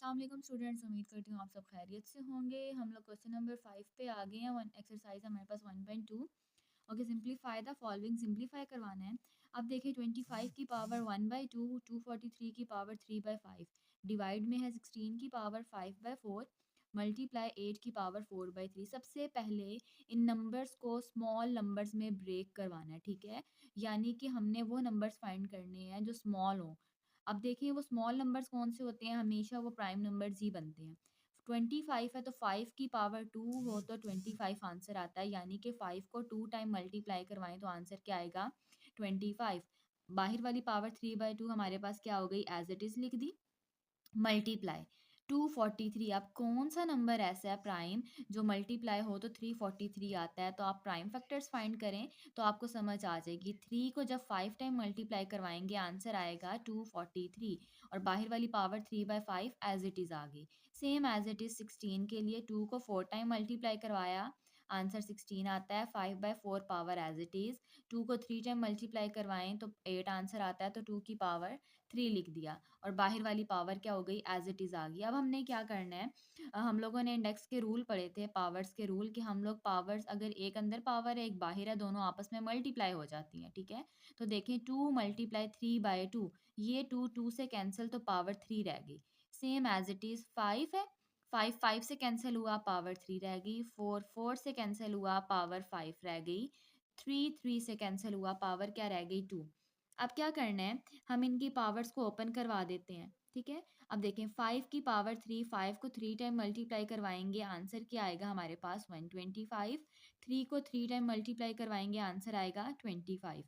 अस्सलाम वालेकुम स्टूडेंट्स, उम्मीद करती हूँ आप सब खैरियत से होंगे। हम लोग क्वेश्चन नंबर 5 पे आ गए हैं। वन एक्सरसाइज हमारे पास 1.2। Okay, simplify the following. Simplify करवाना है। अब देखिए 25 की पावर 1/2, 243 की पावर 3/5, डिवाइड में है 16 की पावर 5/4, मल्टीप्लाई 8 की पावर 4/3। सबसे पहले इन नंबर्स को स्मॉल नंबर्स में ब्रेक करवाना है, ठीक है। यानी कि हमने वो नंबर्स फाइंड करने हैं जो स्मॉल हों। अब देखिए वो स्मॉल नंबर्स कौन से होते हैं, हमेशा वो प्राइम नंबर्स ही बनते हैं। 25 है तो 5 की पावर 2 हो तो 25 आंसर आता है, यानी कि 5 को 2 टाइम मल्टीप्लाई करवाएं तो आंसर क्या आएगा, 25। बाहर वाली पावर 3/2 हमारे पास क्या हो गई, एज इट इज लिख दी। मल्टीप्लाई 243। अब कौन सा नंबर ऐसा है प्राइम जो मल्टीप्लाई हो तो 343 आता है, तो आप प्राइम फैक्टर्स फाइंड करें तो आपको समझ आ जाएगी। 3 को जब 5 टाइम मल्टीप्लाई करवाएंगे आंसर आएगा 243, और बाहर वाली पावर 3/5 एज इट इज़ आ गई। सेम एज इट इज़ 16 के लिए 2 को 4 टाइम मल्टीप्लाई करवाया, आंसर 16 आता है। 5/4 पावर एज इट इज़। 2 को 3 टाइम मल्टीप्लाई करवाएं तो 8 आंसर आता है, तो 2 की पावर 3 लिख दिया, और बाहर वाली पावर क्या हो गई, एज इट इज़ आ गई। अब हमने क्या करना है, हम लोगों ने इंडेक्स के रूल पढ़े थे, पावर्स के रूल, कि हम लोग पावर्स अगर एक अंदर पावर है एक बाहर है, दोनों आपस में मल्टीप्लाई हो जाती हैं, ठीक है। तो देखें 2 मल्टीप्लाई 3/2, ये 2 2 से कैंसिल तो पावर 3 रह गई। सेम एज इट इज़ 5 है, 5 5 से कैंसिल हुआ पावर 3 रह गई। 4 4 से कैंसिल हुआ पावर 5 रह गई। 3 3 से कैंसिल हुआ पावर क्या रह गई, 2। अब क्या करना है, हम इनकी पावर्स को ओपन करवा देते हैं, ठीक है। अब देखें 5 की पावर 3, 5 को 3 टाइम मल्टीप्लाई करवाएंगे आंसर क्या आएगा हमारे पास, 125। 3 को 3 टाइम मल्टीप्लाई करवाएंगे आंसर आएगा 25,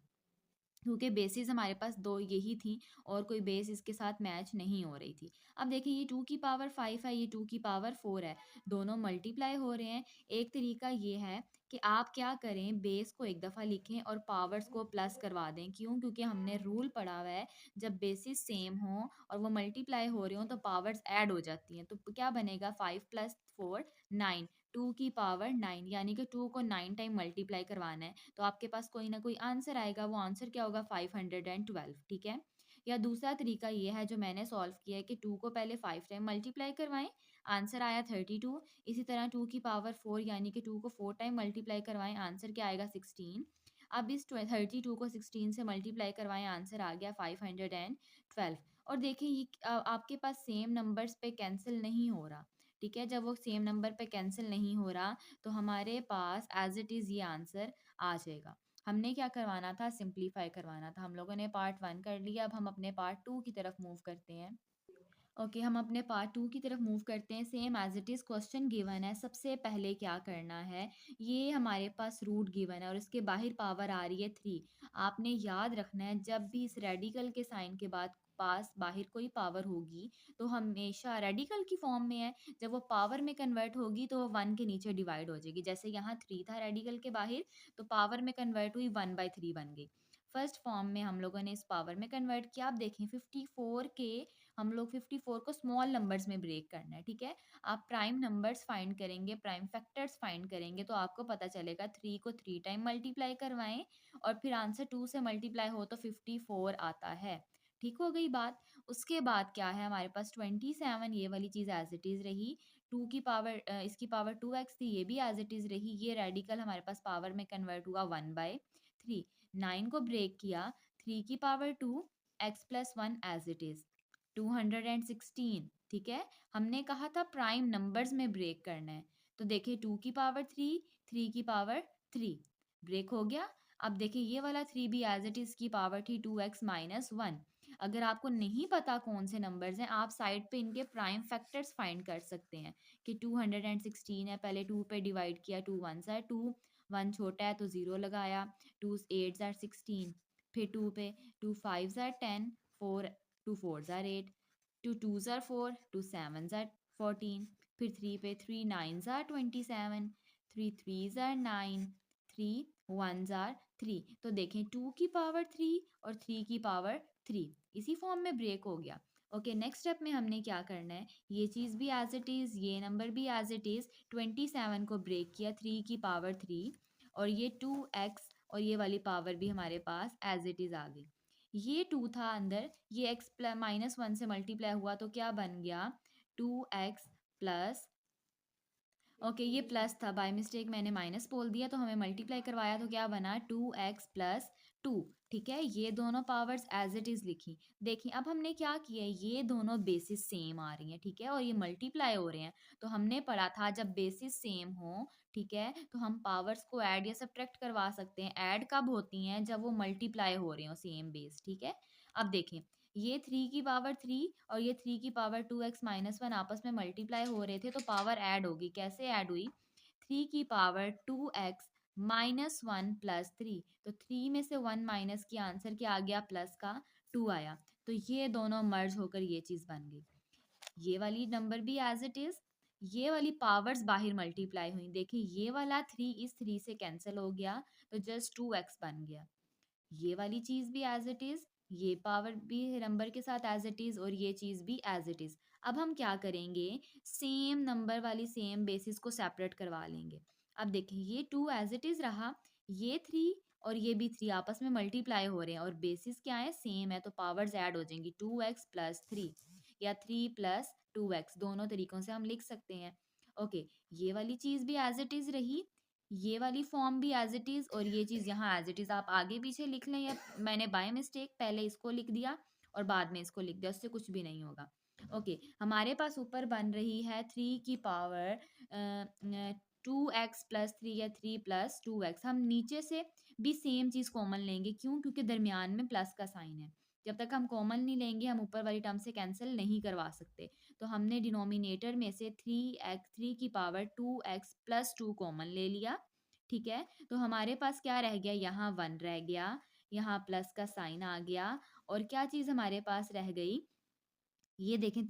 क्योंकि बेसिस हमारे पास दो यही थी और कोई बेस इसके साथ मैच नहीं हो रही थी। अब देखिए ये 2 की पावर 5 है, ये 2 की पावर 4 है, दोनों मल्टीप्लाई हो रहे हैं। एक तरीका ये है कि आप क्या करें, बेस को एक दफ़ा लिखें और पावर्स को प्लस करवा दें। क्यों? क्योंकि हमने रूल पढ़ा हुआ है, जब बेसिस सेम हो और वो मल्टीप्लाई हो रही हों तो पावर्स ऐड हो जाती हैं। तो क्या बनेगा, 5 + 4 9, 2 की पावर 9, यानी कि 2 को 9 टाइम मल्टीप्लाई करवाना है तो आपके पास कोई ना कोई आंसर आएगा। वो आंसर क्या होगा, 512, ठीक है। या दूसरा तरीका ये है जो मैंने सॉल्व किया है, कि 2 को पहले 5 टाइम मल्टीप्लाई करवाएं, आंसर आया 32। इसी तरह 2 की पावर 4 यानी कि 2 को 4 टाइम मल्टीप्लाई करवाएं, आंसर क्या आएगा, 16। अब इस 32 को 16 से मल्टीप्लाई करवाएं, आंसर आ गया 512। और देखिए ये आपके पास सेम नंबर्स पे कैंसिल नहीं हो रहा, ठीक है। जब वो सेम नंबर पे कैंसिल नहीं हो रहा तो हमारे पास एज इट इज़ ये आंसर आ जाएगा। हमने क्या करवाना था, सिंप्लीफाई करवाना था। हम लोगों ने पार्ट 1 कर लिया, अब हम अपने पार्ट 2 की तरफ मूव करते हैं। ओके, हम अपने पार्ट 2 की तरफ मूव करते हैं। Same as it is question given है। सबसे पहले क्या करना है, ये हमारे पास रूट गिवन है और इसके बाहर पावर आ रही है 3। आपने याद रखना है, जब भी इस रेडिकल के साइन के बाद पास बाहर कोई पावर होगी तो हमेशा रेडिकल की फॉर्म में है। जब वो पावर में कन्वर्ट होगी तो वो 1 के नीचे डिवाइड हो जाएगी। जैसे यहाँ 3 था रेडिकल के बाहर, तो पावर में कन्वर्ट हुई 1/3 बन गई। फर्स्ट फॉर्म में हम लोगों ने इस पावर में कन्वर्ट किया। आप देखें 54 के, हम लोग 54 को स्मॉल नंबर्स में ब्रेक करना है, ठीक है। आप प्राइम नंबर्स फाइंड करेंगे, प्राइम फैक्टर्स फाइंड करेंगे तो आपको पता चलेगा। 3 को 3 टाइम मल्टीप्लाई करवाएं और फिर आंसर 2 से मल्टीप्लाई हो तो 54 आता है। ठीक हो गई बात। उसके बाद क्या है हमारे पास, 27, ये वाली चीज़ एज इट इज़ रही। 2 की पावर इसकी पावर 2x थी, ये भी एज इट इज़ रही। ये रेडिकल हमारे पास पावर में कन्वर्ट हुआ 1/3। 9 को ब्रेक किया, 3 की power 2, x + 1 as it is 216, ठीक है। हमने कहा था प्राइम नंबर्स में ब्रेक करना है, तो देखिए 2 की पावर 3, 3 की पावर 3, ब्रेक हो गया। अब देखिए ये वाला 3 भी एज इट इज की पावर थी 2x - 1। अगर आपको नहीं पता कौन से नंबर्स हैं, आप साइड पे इनके प्राइम फैक्टर्स फाइंड कर सकते हैं, कि 216 है, पहले 2 पे डिवाइड किया, 2 1s है 2, 1 छोटा है तो 0 लगाया, 2 8s are 16, फिर 2 पे, 2 5s are 10, 4 2 4s are 8, 2 2s are 4, 2 7s are 14, फिर 3 पे, 3 9s are 27, 3 3s are 9, 3 1s are 3। तो देखें 2 की पावर 3 और 3 की पावर 3 इसी फॉर्म में ब्रेक हो गया। ओके, नेक्स्ट स्टेप में हमने क्या करना है, ये चीज़ भी एज इट इज़, ये नंबर भी एज इट इज़। 27 को ब्रेक किया, 3 की पावर 3, और ये 2x और ये वाली पावर भी हमारे पास एज इट इज़ आ गई। ये 2 था अंदर, ये x -1 से मल्टीप्लाई हुआ तो क्या बन गया, 2x प्लस, ओके ये प्लस था, बाय मिस्टेक मैंने माइनस बोल दिया, तो हमें मल्टीप्लाई करवाया तो क्या बना 2x प्लस 2। ठीक है, ये दोनों पावर्स एज इट इज लिखी। देखिए अब हमने क्या किया है, ये दोनों बेसिस सेम आ रही हैं, ठीक है, और ये मल्टीप्लाई हो रहे हैं। तो हमने पढ़ा था जब बेसिस सेम हो, ठीक है, तो हम पावर्स को ऐड या सब्ट्रैक्ट करवा सकते हैं। ऐड कब होती हैं, जब वो मल्टीप्लाई हो रहे हो सेम बेस। ठीक है, अब देखें ये 3 की पावर 3 और ये 3 की पावर 2x-1 आपस में मल्टीप्लाई हो रहे थे, तो पावर ऐड होगी। कैसे ऐड हुई, 3 की पावर 2x-1 प्लस 3, तो 3 में से 1 माइनस किया, आंसर क्या आ गया, प्लस का 2 आया। तो ये दोनों मर्ज होकर ये चीज बन गई। ये वाली नंबर भी एज इट इज, ये वाली पावर्स बाहर मल्टीप्लाई हुई। देखिए ये वाला 3 इस 3 से कैंसिल हो गया, तो जस्ट 2x बन गया। ये वाली चीज भी एज इट इज, ये पावर भी नंबर के साथ एज इट इज, और ये चीज भी एज इट इज। अब हम क्या करेंगे, सेम नंबर वाली सेम बेसिस को सेपरेट करवा लेंगे। अब देखिए ये 2 एज इट इज रहा, ये 3 और ये भी 3 आपस में मल्टीप्लाई हो रहे हैं, और बेसिस क्या है, सेम है, तो पावर्स ऐड हो जाएंगी। 2x प्लस 3 या 3 प्लस 2x, दोनों तरीकों से हम लिख सकते हैं। ओके, ये वाली चीज भी एज इट इज रही, ये वाली फॉर्म भी एज इट इज, और ये चीज यहाँ एज इट इज। आप आगे पीछे लिख लें, या मैंने बाय मिस्टेक पहले इसको लिख दिया और बाद में इसको लिख दिया, उससे कुछ भी नहीं होगा। ओके, हमारे पास ऊपर बन रही है 3 की पावर 2x प्लस 3 या 3 प्लस 2x। हम नीचे से भी सेम चीज कॉमन लेंगे, क्यों, क्योंकि दरमियान में प्लस का साइन है। जब तक हम कॉमन नहीं लेंगे, हम ऊपर वाली टर्म से कैंसिल नहीं करवा सकते। तो हमने डिनोमिनेटर में से 3 की पावर 2x प्लस 2 कॉमन ले लिया। ठीक है, तो हमारे पास क्या रह गया, यहाँ 1 रह गया, यहाँ प्लस का साइन आ गया, और क्या चीज हमारे पास रह गई, ये देखें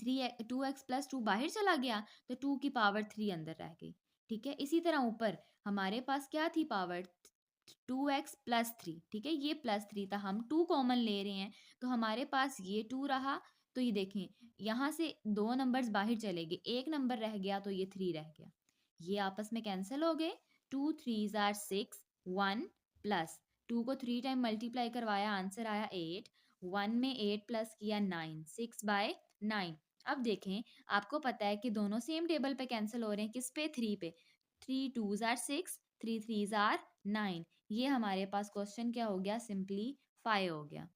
2x प्लस 2 बाहर चला गया, तो 2 की पावर 3 अंदर रह गई। ठीक है, इसी तरह ऊपर हमारे पास क्या थी पावर, 2x प्लस 3। ठीक है, ये +3 था, हम 2 कॉमन ले रहे हैं, तो हमारे पास ये 2 रहा। तो ये देखें यहाँ से 2 नंबर्स बाहर चले गए, एक नंबर रह गया, तो ये 3 रह गया, ये आपस में कैंसिल हो गए। 2 3 6, 1 प्लस 2 को 3 टाइम मल्टीप्लाई करवाया, आंसर आया 8। 1 में 8 प्लस किया 9, 6/9। अब देखें, आपको पता है कि दोनों सेम टेबल पे कैंसिल हो रहे हैं, किस पे, 3 पे। 3 2 6, 3 3 9। ये हमारे पास क्वेश्चन क्या हो गया, सिंपली 5 हो गया।